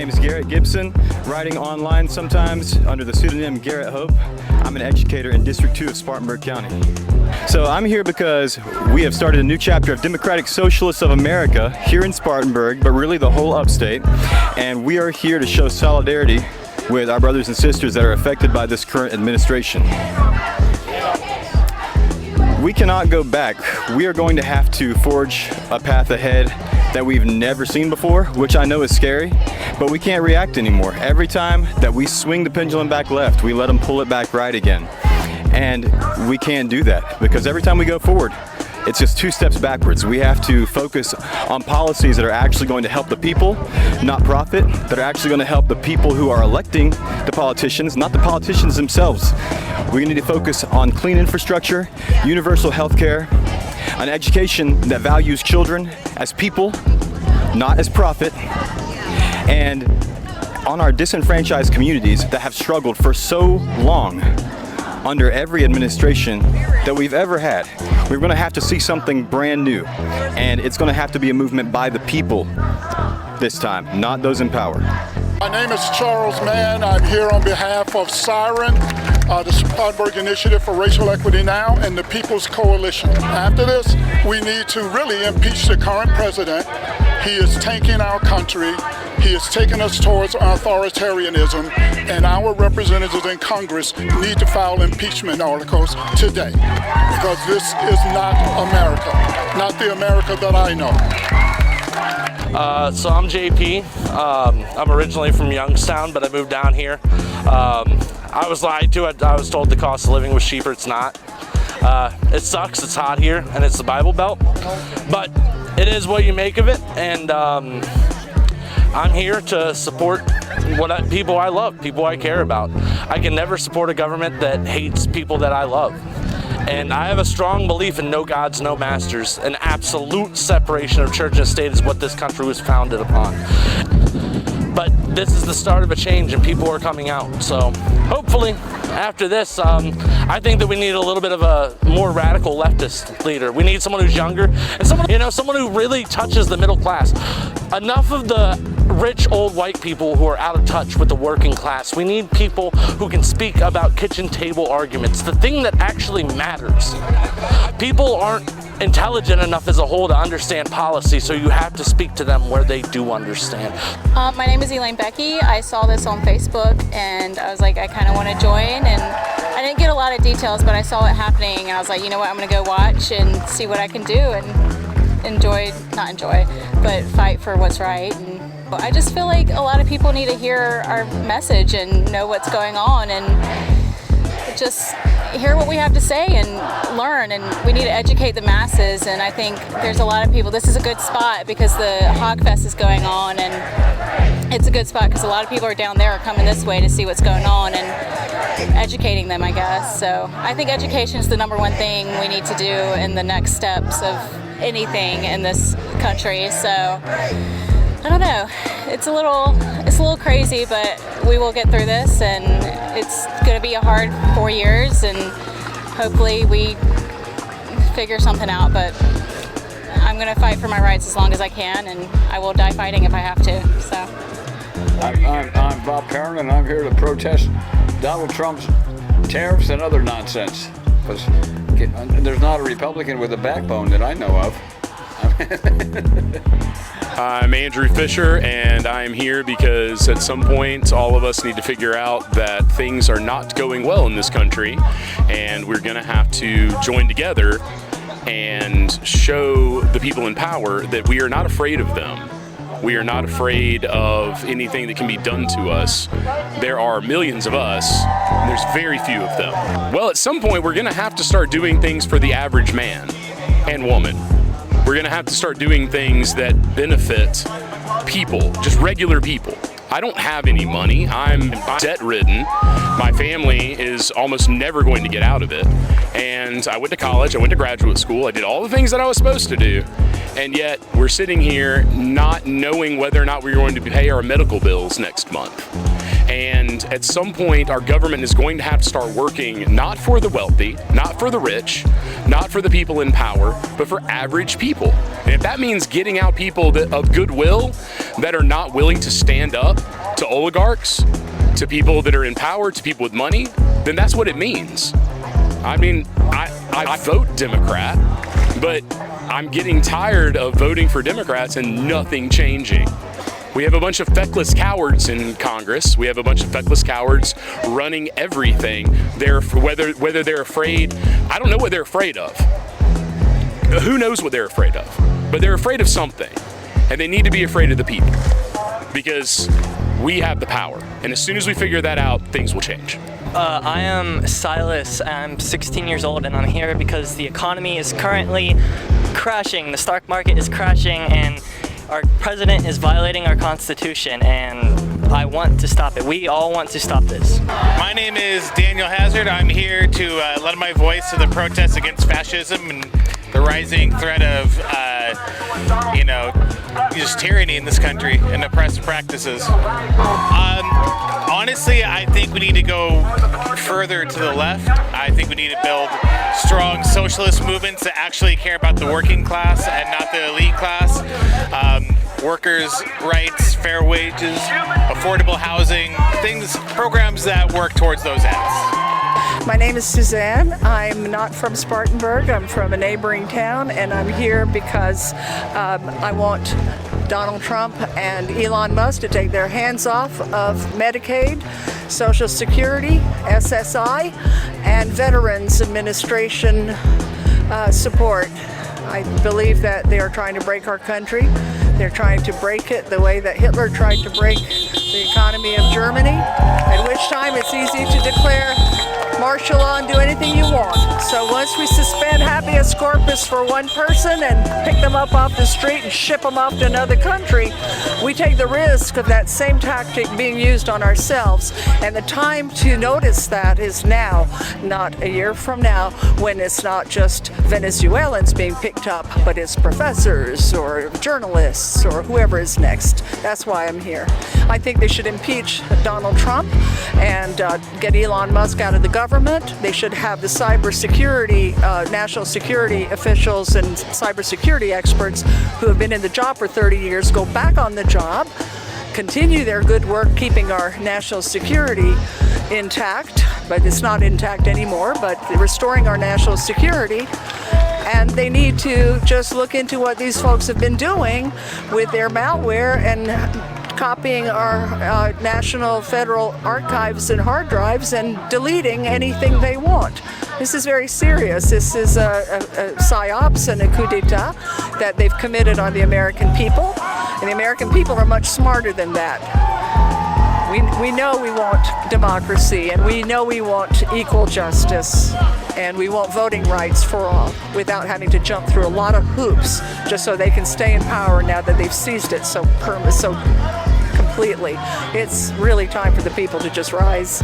name is Garrett Gibson, writing online sometimes under the pseudonym Garrett Hope. I'm an educator in District 2 of Spartanburg County. So I'm here because we have started a new chapter of Democratic Socialists of America here in Spartanburg, but really the whole upstate. And we are here to show solidarity with our brothers and sisters that are affected by this current administration. We cannot go back. We are going to have to forge a path ahead that we've never seen before, which I know is scary, but we can't react anymore. Every time that we swing the pendulum back left, we let them pull it back right again. And we can't do that because every time we go forward, it's just two steps backwards. We have to focus on policies that are actually going to help the people, not profit, that are actually going to help the people who are electing the politicians, not the politicians themselves. We need to focus on clean infrastructure, universal health care, an education that values children as people, not as profit, and on our disenfranchised communities that have struggled for so long under every administration that we've ever had. We're going to have to see something brand new, and it's going to have to be a movement by the people this time, not those in power. My name is Charles Mann. I'm here on behalf of SIREN, the Spartanburg Initiative for Racial Equity Now, and the People's Coalition. After this, we need to really impeach the current president. He is tanking our country. He is taking us towards authoritarianism, and our representatives in Congress need to file impeachment articles today, because this is not America, not the America that I know. So I'm JP. I'm originally from Youngstown, but I moved down here. I was lied to. I was told the cost of living was cheaper. It's not. It sucks. It's hot here, and it's the Bible Belt. But it is what you make of it, and I'm here to support people I love, people I care about. I can never support a government that hates people that I love. And I have a strong belief in no gods, no masters. An absolute separation of church and state is what this country was founded upon. But this is the start of a change, and people are coming out. So hopefully after this, I think that we need a little bit of a more radical leftist leader. We need someone who's younger and someone who really touches the middle class. Enough of the rich old white people who are out of touch with the working class. We need people who can speak about kitchen table arguments, the thing that actually matters. People aren't intelligent enough as a whole to understand policy, so you have to speak to them where they do understand. My name is Elaine Becky. I saw this on Facebook and I was like, I kind of want to join, and I didn't get a lot of details, but I saw it happening and I was like, you know what, I'm going to go watch and see what I can do and but fight for what's right. And I just feel like a lot of people need to hear our message and know what's going on and just hear what we have to say and learn, and we need to educate the masses. And I think there's a lot of people, this is a good spot because the Hogfest is going on, and it's a good spot because a lot of people are down there coming this way to see what's going on and educating them, I guess. So I think education is the number one thing we need to do in the next steps of anything in this country. So I don't know, it's a little crazy, but we will get through this, and it's going to be a hard 4 years, and hopefully we figure something out. But I'm going to fight for my rights as long as I can, and I will die fighting if I have to. So I'm Bob Perrin, and I'm here to protest Donald Trump's tariffs and other nonsense, because there's not a Republican with a backbone that I know of. I'm Andrew Fisher, and I'm here because at some point all of us need to figure out that things are not going well in this country, and we're going to have to join together and show the people in power that we are not afraid of them. We are not afraid of anything that can be done to us. There are millions of us, and there's very few of them. Well, at some point we're going to have to start doing things for the average man and woman. We're going to have to start doing things that benefit people, just regular people. I don't have any money. I'm debt-ridden. My family is almost never going to get out of it. And I went to college, I went to graduate school, I did all the things that I was supposed to do. And yet we're sitting here not knowing whether or not we're going to pay our medical bills next month. And at some point, our government is going to have to start working not for the wealthy, not for the rich, not for the people in power, but for average people. And if that means getting out people of goodwill, that are not willing to stand up to oligarchs, to people that are in power, to people with money, then that's what it means. I mean, I vote Democrat, but I'm getting tired of voting for Democrats and nothing changing. We have a bunch of feckless cowards in Congress. We have a bunch of feckless cowards running everything. Whether they're afraid, I don't know what they're afraid of. Who knows what they're afraid of? But they're afraid of something, and they need to be afraid of the people, because we have the power. And as soon as we figure that out, things will change. I am Silas. I'm 16 years old, and I'm here because the economy is currently crashing. The stock market is crashing, and our president is violating our Constitution, and I want to stop it. We all want to stop this. My name is Daniel Hazard. I'm here to lend my voice to the protests against fascism and the rising threat of, just tyranny in this country and oppressive practices. Honestly, I think we need to go further to the left. I think we need to build strong socialist movements that actually care about the working class and not the elite class. Workers' rights, fair wages, affordable housing, programs that work towards those ends. My name is Suzanne. I'm not from Spartanburg. I'm from a neighboring town, and I'm here because I want Donald Trump and Elon Musk to take their hands off of Medicaid, Social Security, SSI, and Veterans Administration support. I believe that they are trying to break our country. They're trying to break it the way that Hitler tried to break the economy of Germany, at which time it's easy to declare martial law and do anything you want. So once we suspend habeas corpus for one person and pick them up off the street and ship them off to another country, we take the risk of that same tactic being used on ourselves. And the time to notice that is now, not a year from now, when it's not just Venezuelans being picked up, but it's professors or journalists or whoever is next. That's why I'm here. I think they should impeach Donald Trump and get Elon Musk out of the government. They should have the cybersecurity, national security officials and cybersecurity experts who have been in the job for 30 years go back on the job, continue their good work keeping our national security intact, but it's not intact anymore, but restoring our national security. And they need to just look into what these folks have been doing with their malware and copying our national federal archives and hard drives and deleting anything they want. This is very serious. This is a psyops and a coup d'etat that they've committed on the American people. And the American people are much smarter than that. We know we want democracy, and we know we want equal justice, and we want voting rights for all without having to jump through a lot of hoops just so they can stay in power now that they've seized it so completely. It's really time for the people to just rise.